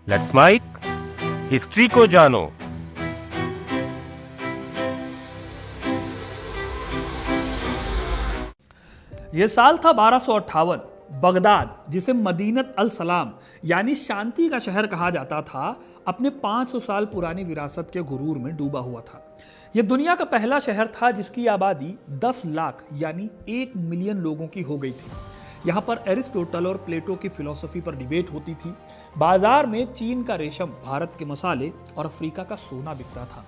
Let's mic history को जानो। यह साल था 1258। बगदाद, जिसे मदीनत अल सलाम यानी शांति का शहर कहा जाता था, अपने 500 साल पुरानी विरासत के गुरूर में डूबा हुआ था। यह दुनिया का पहला शहर था जिसकी आबादी 10 लाख यानी 1 मिलियन लोगों की हो गई थी। यहाँ पर एरिस्टोटल और प्लेटो की फिलॉसफी पर डिबेट होती थी। बाजार में चीन का रेशम, भारत के मसाले और अफ्रीका का सोना बिकता था।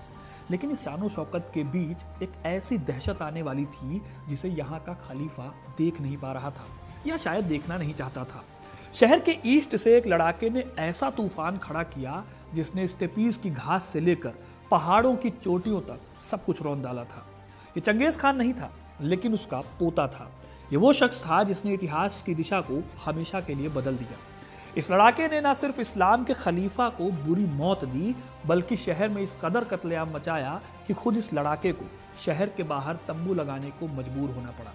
लेकिन इस शानो शौकत के बीच एक ऐसी दहशत आने वाली थी जिसे यहाँ का खलीफा देख नहीं पा रहा था या शायद देखना नहीं चाहता था। शहर के ईस्ट से एक लड़ाके ने ऐसा तूफान खड़ा किया जिसने स्टेपीज की घास से लेकर पहाड़ों की चोटियों तक सब कुछ रौंद डाला था। ये चंगेज खान नहीं था, लेकिन उसका पोता था। ये वो शख्स था जिसने इतिहास की दिशा को हमेशा के लिए बदल दिया। इस लड़ाके ने न सिर्फ इस्लाम के खलीफा को बुरी मौत दी, बल्कि शहर में इस कदर कत्लेआम मचाया कि खुद इस लड़ाके को शहर के बाहर तंबू लगाने को मजबूर होना पड़ा।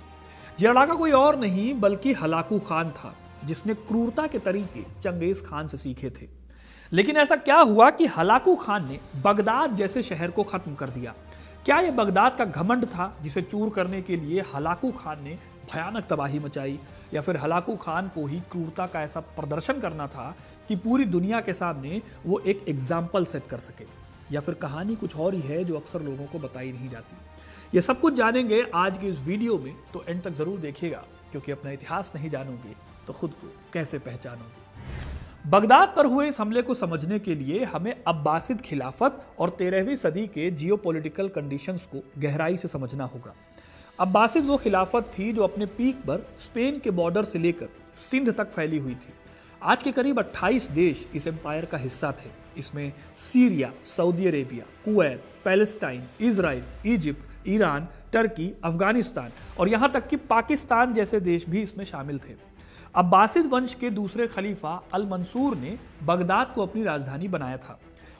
यह लड़ाका कोई और नहीं बल्कि हलाकू खान था, जिसने क्रूरता के तरीके चंगेज खान से सीखे थे। लेकिन ऐसा क्या हुआ कि हलाकू खान ने बगदाद जैसे शहर को खत्म कर दिया? क्या यह बगदाद का घमंड था जिसे चूर करने के लिए हलाकू खान ने भयानक तबाही मचाई, या फिर हलाकू खान को ही क्रूरता का ऐसा प्रदर्शन करना था कि पूरी दुनिया के सामने वो एक एग्जाम्पल सेट कर सके? या फिर कहानी कुछ और ही है जो अक्सर लोगों को बताई नहीं जाती? ये सब कुछ जानेंगे आज के इस वीडियो में, तो एंड तक जरूर देखिएगा, क्योंकि अपना इतिहास नहीं जानोगे तो खुद को कैसे पहचानोगे। बगदाद पर हुए इस हमले को समझने के लिए हमें अब्बासिद खिलाफत और 13वीं सदी के जियोपॉलिटिकल कंडीशंस को गहराई से समझना होगा। अब्बासिद वो खिलाफत थी जो अपने पीक पर स्पेन के बॉर्डर से लेकर सिंध तक फैली हुई थी। आज के करीब 28 देश इस एम्पायर का हिस्सा थे। इसमें Syria, Saudi Arabia, Kuwait, Palestine, Israel, Egypt, Iran, Turkey, Afghanistan और यहाँ तक कि पाकिस्तान जैसे देश भी इसमें शामिल थे। अब्बासिद वंश के दूसरे खलीफा अल मंसूर ने बगदाद को अपनी राजधानी बनाया था।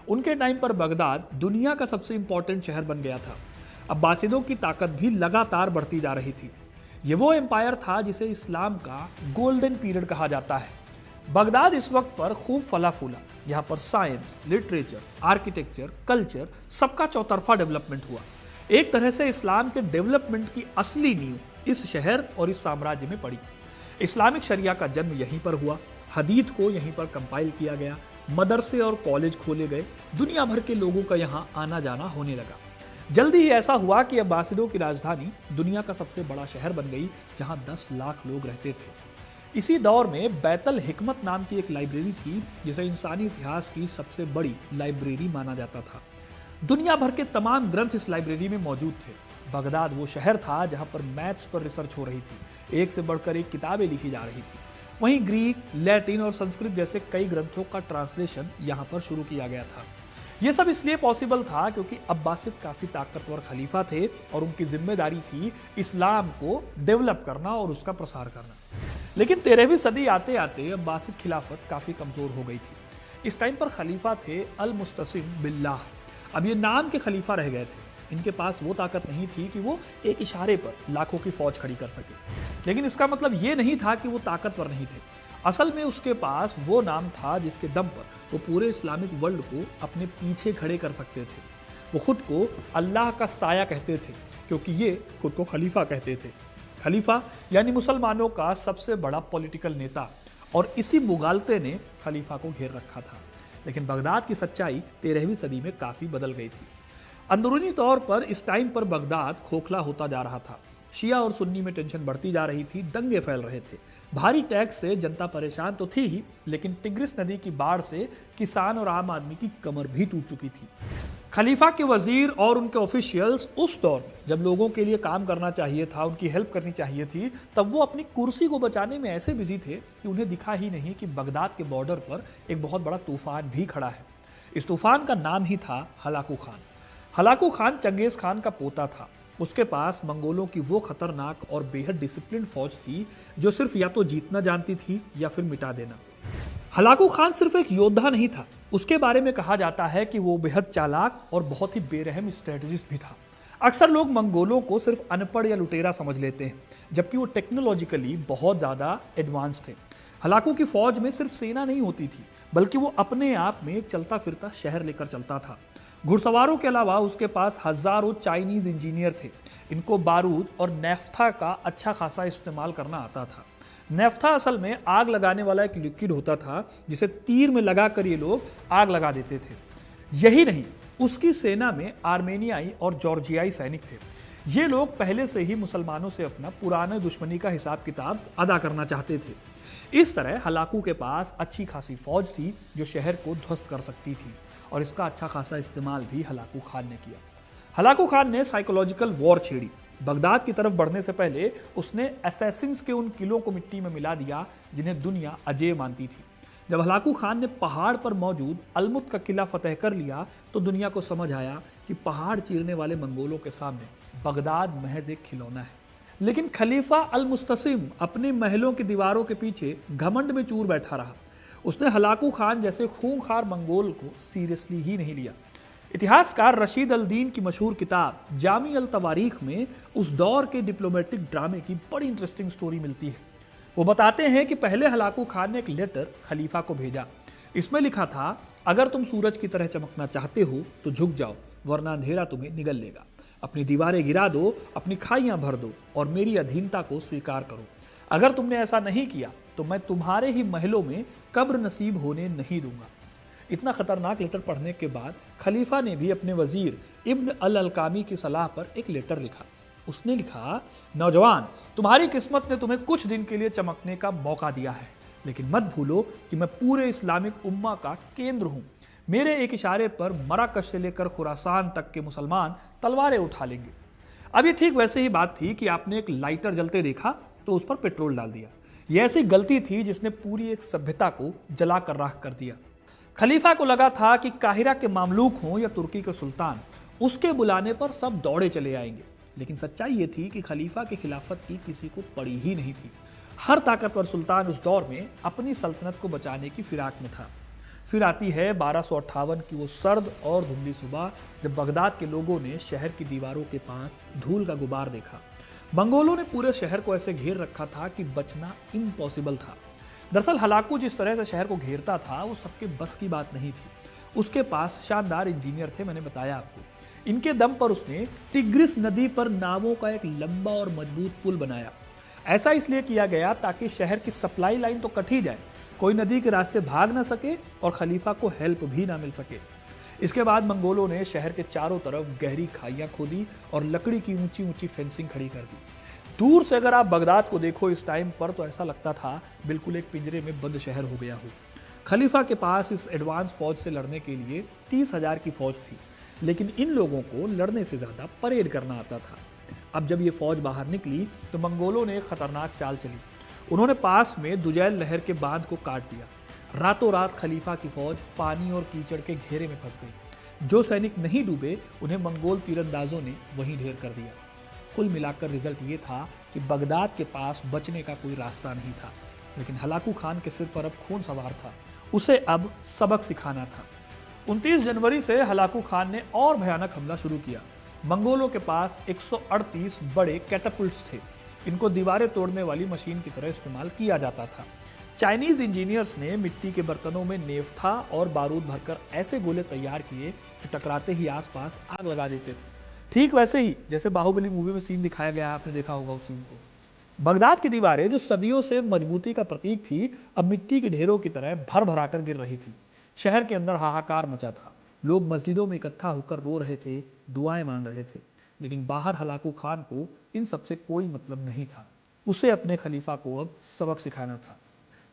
उनके टाइम पर बगदाद दुनिया का सबसे इंपॉर्टेंट शहर बन गया था। अब्बासिदों की ताकत भी लगातार बढ़ती जा रही थी। ये वो एम्पायर था जिसे इस्लाम का गोल्डन पीरियड कहा जाता है। बगदाद इस वक्त पर खूब फला फूला। यहाँ पर साइंस, लिटरेचर, आर्किटेक्चर, कल्चर सबका चौतरफा डेवलपमेंट हुआ। एक तरह से इस्लाम के डेवलपमेंट की असली नींव इस शहर और इस साम्राज्य में पड़ी। इस्लामिक शरिया का जन्म यहीं पर हुआ। हदीथ को यहीं पर कंपाइल किया गया। मदरसे और कॉलेज खोले गए। दुनिया भर के लोगों का यहाँ आना जाना होने लगा। जल्दी ही ऐसा हुआ कि अब्बासिदों की राजधानी दुनिया का सबसे बड़ा शहर बन गई, जहां 10 लाख लोग रहते थे। इसी दौर में बैतल हिकमत नाम की एक लाइब्रेरी थी, जिसे इंसानी इतिहास की सबसे बड़ी लाइब्रेरी माना जाता था। दुनिया भर के तमाम ग्रंथ इस लाइब्रेरी में मौजूद थे। बगदाद वो शहर था जहां पर मैथ्स पर रिसर्च हो रही थी। एक से बढ़कर एक किताबें लिखी जा रही थी। वहीं ग्रीक, लैटिन और संस्कृत जैसे कई ग्रंथों का ट्रांसलेशन यहाँ पर शुरू किया गया था। यह सब इसलिए पॉसिबल था क्योंकि अब्बासिद काफी ताकतवर खलीफा थे और उनकी जिम्मेदारी थी इस्लाम को डेवलप करना और उसका प्रसार करना। लेकिन 13वीं सदी आते आते अब्बासिद खिलाफत काफी कमजोर हो गई थी। इस टाइम पर खलीफा थे अल मुस्तसिम बिल्लाह। अब ये नाम के खलीफा रह गए थे। इनके पास वो ताकत नहीं थी कि वो एक इशारे पर लाखों की फौज खड़ी कर सके। लेकिन इसका मतलब ये नहीं था कि वो ताकतवर नहीं थे। असल में उसके पास वो नाम था जिसके दम पर वो पूरे इस्लामिक वर्ल्ड को अपने पीछे खड़े कर सकते थे। वो खुद को अल्लाह का साया कहते थे, क्योंकि ये खुद को खलीफा कहते थे। खलीफा यानी मुसलमानों का सबसे बड़ा पॉलिटिकल नेता, और इसी मुगालते ने खलीफा को घेर रखा था। लेकिन बगदाद की सच्चाई 13वीं सदी में काफी बदल गई थी। अंदरूनी तौर पर इस टाइम पर बगदाद खोखला होता जा रहा था। शिया और सुन्नी में टेंशन बढ़ती जा रही थी। दंगे फैल रहे थे। भारी टैक्स से जनता परेशान तो थी ही, लेकिन टिग्रिस नदी की बाढ़ से किसान और आम आदमी की कमर भी टूट चुकी थी। खलीफा के वजीर और उनके ऑफिशियल्स उस दौर में जब लोगों के लिए काम करना चाहिए था, उनकी हेल्प करनी चाहिए थी, तब वो अपनी कुर्सी को बचाने में ऐसे बिजी थे कि उन्हें दिखा ही नहीं कि बगदाद के बॉर्डर पर एक बहुत बड़ा तूफान भी खड़ा है। इस तूफान का नाम ही था Hulagu Khan. Hulagu Khan Genghis Khan का पोता था। उसके पास मंगोलों की वो खतरनाक और बेहद डिसिप्लिन फौज थी जो सिर्फ या तो जीतना जानती थी या फिर मिटा देना। हलाकू खान सिर्फ एक योद्धा नहीं था, उसके बारे में कहा जाता है कि वो बेहद चालाक और बहुत ही बेरहम स्ट्रेटजिस्ट भी था। अक्सर लोग मंगोलों को सिर्फ अनपढ़ या लुटेरा समझ लेते हैं, जबकि वो टेक्नोलॉजिकली बहुत ज़्यादा एडवांस थे। हलाकू की फौज में सिर्फ सेना नहीं होती थी, बल्कि वो अपने आप में एक चलता फिरता शहर लेकर चलता था। घुड़सवारों के अलावा उसके पास हजारों चाइनीज इंजीनियर थे। इनको बारूद और नेफ्था का अच्छा खासा इस्तेमाल करना आता था। नेफ्था असल में आग लगाने वाला एक लिक्विड होता था जिसे तीर में लगाकर ये लोग आग लगा देते थे। यही नहीं, उसकी सेना में आर्मेनियाई और जॉर्जियाई सैनिक थे। ये लोग पहले से ही मुसलमानों से अपना पुराने दुश्मनी का हिसाब किताब अदा करना चाहते थे। इस तरह हलाकू के पास अच्छी खासी फौज थी जो शहर को ध्वस्त कर सकती थी, और इसका अच्छा खासा इस्तेमाल भी हलाकू खान ने किया। हलाकू खान ने साइकोलॉजिकल वॉर छेड़ी। बगदाद की तरफ बढ़ने से पहले उसने असैसिन्स के उन किलों को मिट्टी में मिला दिया जिन्हें दुनिया अजेय मानती थी। जब हलाकू खान ने पहाड़ पर मौजूद अलमुत का किला फतेह कर लिया तो दुनिया को समझ आया कि पहाड़ चीरने वाले मंगोलों के सामने बगदाद महज एक खिलौना है। लेकिन खलीफा अल मुस्तसिम अपने महलों की दीवारों के पीछे घमंड में चूर बैठा रहा। उसने हलाकू खान जैसे खूंखार मंगोल को सीरियसली ही नहीं लिया। इतिहासकार रशीद अल दीन की मशहूर किताब जामी अल तवारीख में उस दौर के डिप्लोमेटिक ड्रामे की बड़ी इंटरेस्टिंग स्टोरी मिलती है। वो बताते हैं कि पहले हलाकू खान ने एक लेटर खलीफा को भेजा। इसमें लिखा था, अगर तुम सूरज की तरह चमकना चाहते हो तो झुक जाओ, वरना अंधेरा तुम्हें निगल लेगा। अपनी दीवारें गिरा दो, अपनी खाइयां भर दो और मेरी अधीनता को स्वीकार करो। अगर तुमने ऐसा नहीं किया तो मैं तुम्हारे ही महलों में कब्र नसीब होने नहीं दूंगा। इतना खतरनाक लेटर पढ़ने के बाद खलीफा ने भी अपने वजीर इब्न अल अलकामी की सलाह पर एक लेटर लिखा। उसने लिखा, नौजवान, तुम्हारी किस्मत ने तुम्हें कुछ दिन के लिए चमकने का मौका दिया है, लेकिन मत भूलो कि मैं पूरे इस्लामिक उम्मा का केंद्र हूं। मेरे एक इशारे पर मराकश से लेकर खुरासान तक के मुसलमान तलवारें उठा लेंगे। अब ये ठीक वैसे ही बात थी कि आपने एक लाइटर जलते देखा तो उस पर पेट्रोल डाल दिया। यह ऐसी गलती थी जिसने पूरी एक सभ्यता को जलाकर राख कर दिया। खलीफा को लगा था कि काहिरा के मामलूक हों या तुर्की के सुल्तान, उसके बुलाने पर सब दौड़े चले आएंगे। लेकिन सच्चाई ये थी कि खलीफा की खिलाफत की किसी को पड़ी ही नहीं थी। हर ताकतवर सुल्तान उस दौर में अपनी सल्तनत को बचाने की फिराक में था। फिर आती है 1258 की वो सर्द और धुंधली सुबह, जब बगदाद के लोगों ने शहर की दीवारों के पास धूल का गुबार देखा। मंगोलों ने पूरे शहर को ऐसे घेर रखा था कि बचना इम्पॉसिबल था। दरअसल हलाकू जिस तरह से शहर को घेरता था वो सबके बस की बात नहीं थी। उसके पास शानदार इंजीनियर थे, मैंने बताया आपको। इनके दम पर उसने टिग्रिस नदी पर नावों का एक लंबा और मजबूत पुल बनाया। ऐसा इसलिए किया गया ताकि शहर की सप्लाई लाइन तो कट ही जाए, कोई नदी के रास्ते भाग ना सके और खलीफा को हेल्प भी ना मिल सके। इसके बाद मंगोलों ने शहर के चारों तरफ गहरी खाइयां खोदी और लकड़ी की ऊंची ऊंची फेंसिंग खड़ी कर दी। दूर से अगर आप बगदाद को देखो इस टाइम पर तो ऐसा लगता था बिल्कुल एक पिंजरे में बंद शहर हो गया हो। खलीफा के पास इस एडवांस फौज से लड़ने के लिए 30,000 की फौज थी, लेकिन इन लोगों को लड़ने से ज्यादा परेड करना आता था। अब जब ये फौज बाहर निकली तो मंगोलों ने एक खतरनाक चाल चली। उन्होंने पास में दुजैल नहर के बांध को काट दिया। रातों रात खलीफा की फौज पानी और कीचड़ के घेरे में फंस गई। जो सैनिक नहीं डूबे उन्हें मंगोल तीरंदाजों ने वहीं ढेर कर दिया। कुल मिलाकर रिजल्ट ये था कि बगदाद के पास बचने का कोई रास्ता नहीं था। लेकिन हलाकू खान के सिर पर अब खून सवार था, उसे अब सबक सिखाना था। 29 जनवरी से हलाकू खान ने और भयानक हमला शुरू किया। मंगोलों के पास 138 बड़े कैटापुल्ट्स थे। इनको दीवारें तोड़ने वाली मशीन की तरह इस्तेमाल किया जाता था। चाइनीज इंजीनियर्स ने मिट्टी के बर्तनों में नेफ्था और बारूद भरकर ऐसे गोले तैयार किए कि टकराते ही आसपास आग लगा देते थे। ठीक वैसे ही जैसे बाहुबली मूवी में सीन दिखाया गया, आपने देखा होगा उस सीन को। बगदाद की दीवारें जो सदियों से मजबूती का प्रतीक थी, अब मिट्टी के ढेरों की तरह भर भरा कर गिर रही थी। शहर के अंदर हाहाकार मचा था। लोग मस्जिदों में इकट्ठा होकर रो रहे थे, दुआएं मांग रहे थे। लेकिन बाहर हलाकू खान को इन सबसे कोई मतलब नहीं था। उसे अपने खलीफा को अब सबक सिखाना था।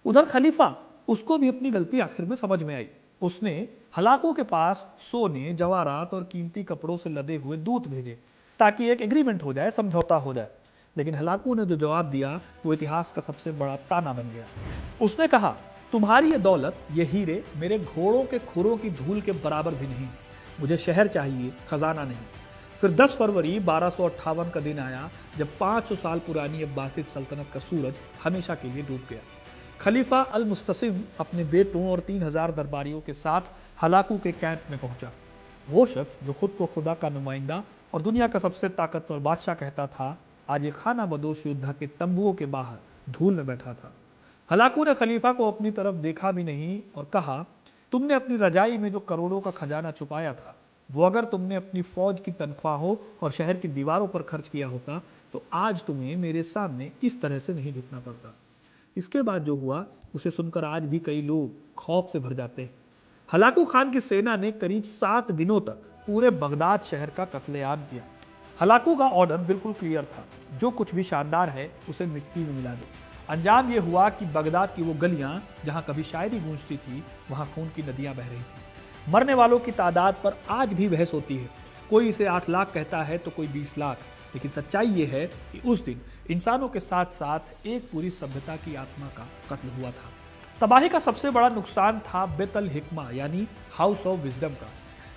उधर खलीफा, उसको भी अपनी गलती आखिर में समझ में आई। उसने हलाकू के पास सोने, जवाहरात और कीमती कपड़ों से लदे हुए दूत भेजे ताकि एक एग्रीमेंट हो जाए, समझौता हो जाए। लेकिन हलाकू ने जो जवाब दिया वो इतिहास का सबसे बड़ा ताना बन गया। उसने कहा, तुम्हारी ये दौलत, ये हीरे मेरे घोड़ों के खुरों की धूल के बराबर भी नहीं। मुझे शहर चाहिए, खजाना नहीं। फिर 10 फरवरी 1258 का दिन आया जब 500 साल पुरानी अब्बासिद सल्तनत का सूरज हमेशा के लिए डूब गया। खलीफा अल मुस्तसिम अपने बेटों और 3000 दरबारियों के साथ हलाकू के कैंप में पहुंचा। वो शख्स जो खुद को खुदा का नुमाइंदा और दुनिया का सबसे ताकतवर बादशाह कहता था, आज ये खाना बदोश योद्धा के तंबुओं के बाहर धूल में बैठा था। हलाकू ने खलीफा को अपनी तरफ देखा भी नहीं और कहा, तुमने अपनी रजाई में जो करोड़ों का खजाना छुपाया था, वो अगर तुमने अपनी फौज की तनख्वाहों और शहर की दीवारों पर खर्च किया होता तो आज तुम्हें मेरे सामने इस तरह से नहीं झुकना पड़ता। इसके बाद जो हुआ उसे सुनकर आज भी कई लोग खौफ से भर जाते हैं। हलाकू खान की सेना ने करीब 7 दिनों तक पूरे बगदाद शहर का कत्लेआम किया। हलाकू का ऑर्डर बिल्कुल क्लियर था, जो कुछ भी शानदार है उसे मिट्टी में मिला दो। अंजाम यह हुआ कि बगदाद की वो गलियां जहां कभी शायरी गूंजती थी, वहां खून की नदियां बह रही थी। मरने वालों की तादाद पर आज भी बहस होती है। कोई इसे 8 लाख कहता है तो कोई 20 लाख, लेकिन सच्चाई ये है कि उस दिन इंसानों के साथ साथ एक पूरी सभ्यता की आत्मा का कत्ल हुआ था। तबाही का सबसे बड़ा नुकसान था बेत अल हिकमा यानी हाउस ऑफ विजडम का।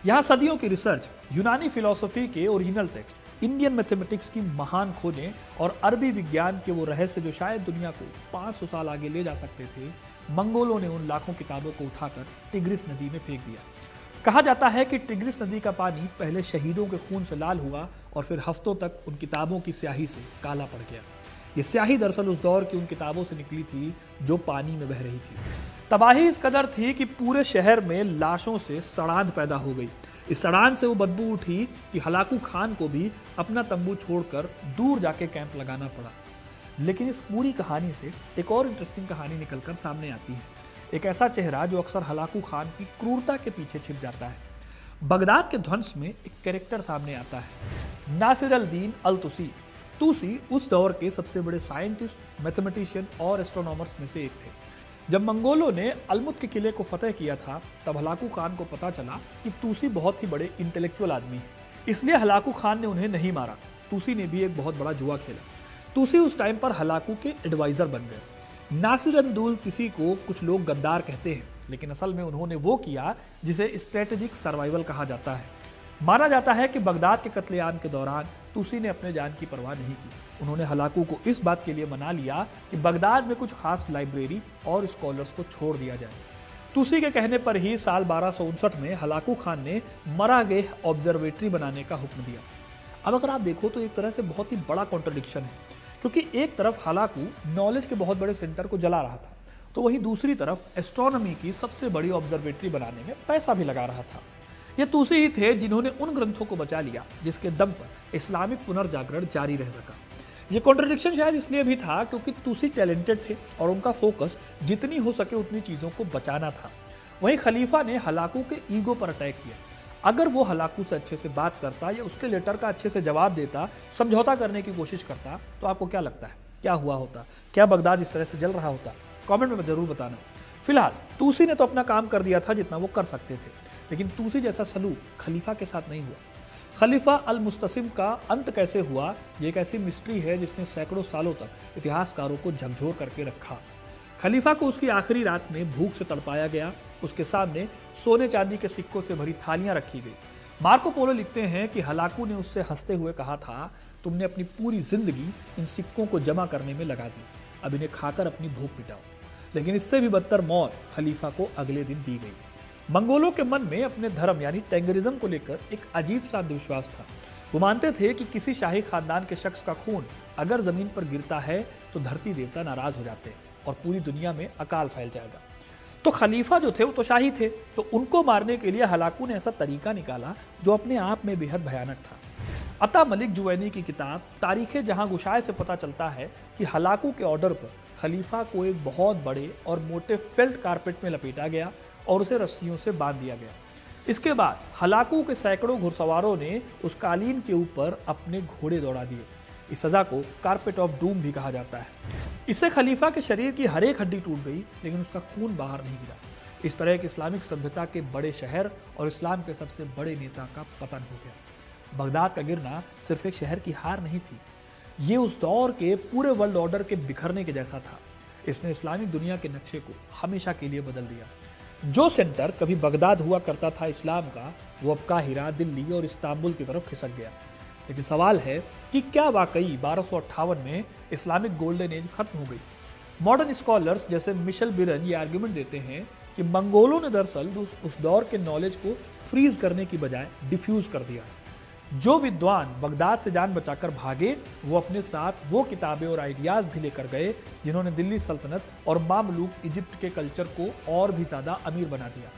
यहाँ सदियों की रिसर्च, यूनानी फिलॉसफी के ओरिजिनल टेक्स्ट, इंडियन मैथमेटिक्स की महान खोजें और अरबी विज्ञान के वो रहस्य जो शायद दुनिया को 500 साल आगे ले जा सकते थे, मंगोलों ने उन लाखों किताबों को उठाकर टिग्रिस नदी में फेंक दिया। कहा जाता है कि टिग्रिस नदी का पानी पहले शहीदों के खून से लाल हुआ और फिर हफ्तों तक उन किताबों की स्याही से काला पड़ गया। ये स्याही दरअसल उस दौर की उन किताबों से निकली थी जो पानी में बह रही थी। तबाही इस कदर थी कि पूरे शहर में लाशों से सड़ांध पैदा हो गई। इस सड़ांध से वो बदबू उठी कि हलाकू खान को भी अपना तंबू छोड़कर दूर जाके कैंप लगाना पड़ा। लेकिन इस पूरी कहानी से एक और इंटरेस्टिंग कहानी निकलकर सामने आती है। एक ऐसा चेहरा जो अक्सर हलाकू खान की क्रूरता के पीछे छिप जाता है। बगदाद के ध्वंस में एक कैरेक्टर सामने आता है, नासिर अल दीन अल तुसी। तुसी उस दौर के सबसे बड़े साइंटिस्ट, मैथमेटिशियन और एस्ट्रोनॉमर्स में से एक थे। जब मंगोलों ने अलमुत के किले को फतेह किया था, तब हलाकू खान को पता चला कि तुसी बहुत ही बड़े इंटेलेक्चुअल आदमी है, इसलिए हलाकू खान ने उन्हें नहीं मारा। तुसी ने भी एक बहुत बड़ा जुआ खेला। तुसी उस टाइम पर हलाकू के एडवाइजर बन गए। नासिर अल तुसी को कुछ लोग गद्दार कहते हैं, लेकिन असल में उन्होंने वो किया जिसे स्ट्रेटेजिक सर्वाइवल कहा जाता है। माना जाता है कि बगदाद के कत्लेआम के दौरान तुसी ने अपने जान की परवाह नहीं की। उन्होंने हलाकू को इस बात के लिए मना लिया कि बगदाद में कुछ खास लाइब्रेरी और स्कॉलर्स को छोड़ दिया जाए। तुसी के कहने पर ही साल 1259 में हलाकू खान ने मरागेह ऑब्जर्वेटरी बनाने का हुक्म दिया। अब अगर आप देखो तो एक तरह से बहुत ही बड़ा कॉन्ट्रडिक्शन है, क्योंकि एक तरफ हलाकू नॉलेज के बहुत बड़े सेंटर को जला रहा था, तो वहीं दूसरी तरफ एस्ट्रोनॉमी की सबसे बड़ी ऑब्जर्वेटरी बनाने में पैसा भी लगा रहा था। ये तुसी ही थे जिन्होंने उन ग्रंथों को बचा लिया जिसके दम पर इस्लामिक पुनर्जागरण जारी रह सका। ये कॉन्ट्रडिक्शन शायद इसलिए भी था क्योंकि तुसी टैलेंटेड थे और उनका फोकस जितनी हो सके उतनी चीज़ों को बचाना था। वहीं खलीफा ने हलाकू के ईगो पर अटैक किया। अगर वो हलाकू से अच्छे से बात करता या उसके लेटर का अच्छे से जवाब देता, समझौता करने की कोशिश करता, तो आपको क्या लगता है क्या हुआ होता? क्या बगदाद इस तरह से जल रहा होता? कमेंट में जरूर बताना। फिलहाल तुसी ने तो अपना काम कर दिया था जितना वो कर सकते थे, लेकिन तुसी जैसा सलूक खलीफा के साथ नहीं हुआ। खलीफा अल मुस्तसिम का अंत कैसे हुआ, ये एक ऐसी मिस्ट्री है जिसने सैकड़ों सालों तक इतिहासकारों को झकझोर करके रखा। खलीफा को उसकी आखिरी रात में भूख से तड़पाया गया। उसके सामने सोने चांदी के सिक्कों से भरी थालियां रखी गई। मार्को पोलो लिखते हैं कि हलाकू ने उससे हंसते हुए कहा था, तुमने अपनी पूरी जिंदगी इन सिक्कों को जमा करने में लगा दी, अब इन्हें खाकर अपनी भूख मिटाओ। लेकिन इससे भी बदतर मौत खलीफा को अगले दिन दी गई। मंगोलों के मन में अपने धर्म यानी टेंगरिज्म को लेकर एक अजीब सा अंधविश्वास था। वो मानते थे कि किसी शाही खानदान के शख्स का खून अगर जमीन पर गिरता है तो धरती देवता नाराज हो जाते हैं और पूरी दुनिया में अकाल फैल जाएगा। तो खलीफा जो थे वो तो शाही थे, तो उनको मारने के लिए हलाकू ने ऐसा तरीका निकाला जो अपने आप में बेहद भयानक था। अता मलिक जुवैनी की किताब तारीख़ जहां गुशाय से पता चलता है कि हलाकू के ऑर्डर पर खलीफा को एक बहुत बड़े और मोटे फेल्ट कारपेट में लपेटा गया और उसे रस्सियों से बांध दिया गया। इसके बाद हलाकू के सैकड़ों घुड़सवारों ने उस कालीन के ऊपर अपने घोड़े दौड़ा दिए। इस सजा को कारपेट ऑफ डूम भी कहा जाता है। इससे खलीफा के शरीर की हर एक हड्डी टूट गई, लेकिन उसका खून बाहर नहीं गिरा। इस तरह के इस्लामिक सभ्यता के बड़े शहर और इस्लाम के सबसे बड़े नेता का पतन हो गया। बगदाद का गिरना सिर्फ एक शहर की हार नहीं थी, ये उस दौर के पूरे वर्ल्ड ऑर्डर के बिखरने के जैसा था। इसने इस्लामिक दुनिया के नक्शे को हमेशा के लिए बदल दिया। जो सेंटर कभी बगदाद हुआ करता था इस्लाम का, वो अब काहिरा, दिल्ली और इस्तांबुल की तरफ खिसक गया। लेकिन सवाल है कि क्या वाकई 1258 में इस्लामिक गोल्डन एज खत्म हो गई? मॉडर्न स्कॉलर्स जैसे मिशेल बिरन ये आर्ग्यूमेंट देते हैं कि मंगोलों ने दरअसल उस दौर के नॉलेज को फ्रीज करने की बजाय डिफ्यूज कर दिया। जो विद्वान बगदाद से जान बचाकर भागे, वो अपने साथ वो किताबें और आइडियाज भी लेकर गए जिन्होंने दिल्ली सल्तनत और मामलूक इजिप्ट के कल्चर को और भी ज्यादा अमीर बना दिया।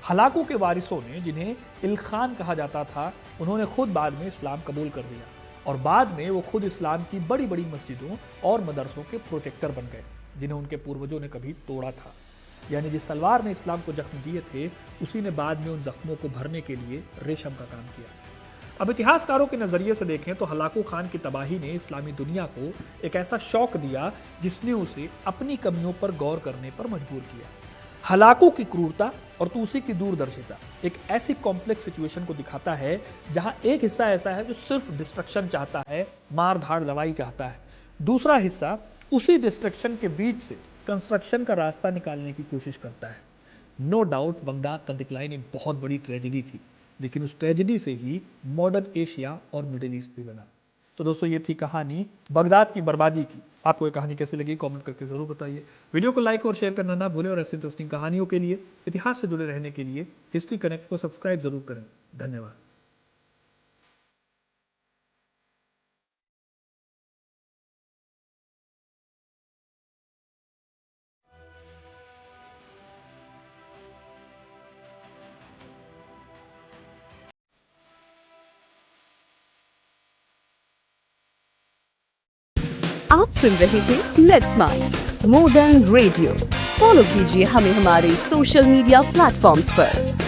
हलाकू के वारिसों ने, जिन्हें इल्खान कहा जाता था, उन्होंने खुद बाद में इस्लाम कबूल कर लिया और बाद में वो खुद इस्लाम की बड़ी बड़ी मस्जिदों और मदरसों के प्रोटेक्टर बन गए, जिन्हें उनके पूर्वजों ने कभी तोड़ा था। यानी जिस तलवार ने इस्लाम को जख्म दिए थे, उसी ने बाद में उन जख्मों को भरने के लिए रेशम का काम किया। अब इतिहासकारों के नज़रिए से देखें तो हलाकू खान की तबाही ने इस्लामी दुनिया को एक ऐसा शौक दिया जिसने उसे अपनी कमियों पर गौर करने पर मजबूर किया। हलाकू की क्रूरता और तूसी की दूरदर्शिता एक ऐसी कॉम्प्लेक्स सिचुएशन को दिखाता है जहां एक हिस्सा ऐसा है जो सिर्फ डिस्ट्रक्शन चाहता है, मार धाड़ लड़ाई चाहता है, दूसरा हिस्सा उसी डिस्ट्रक्शन के बीच से कंस्ट्रक्शन का रास्ता निकालने की कोशिश करता है। नो डाउट बगदाद का डिक्लाइन एक बहुत बड़ी ट्रेजेडी थी, लेकिन उस ट्रेजेडी से ही मॉडर्न एशिया और मिडिल ईस्ट भी बना। तो दोस्तों, ये थी कहानी बगदाद की बर्बादी की। आपको ये कहानी कैसी लगी कमेंट करके जरूर बताइए। वीडियो को लाइक और शेयर करना ना भूलें और ऐसी इंटरेस्टिंग कहानियों के लिए, इतिहास से जुड़े रहने के लिए हिस्ट्री कनेक्ट को सब्सक्राइब जरूर करें। धन्यवाद। आप सुन रहे थे let's mind modern radio. Follow कीजिए हमें हमारे सोशल मीडिया प्लेटफॉर्म्स पर।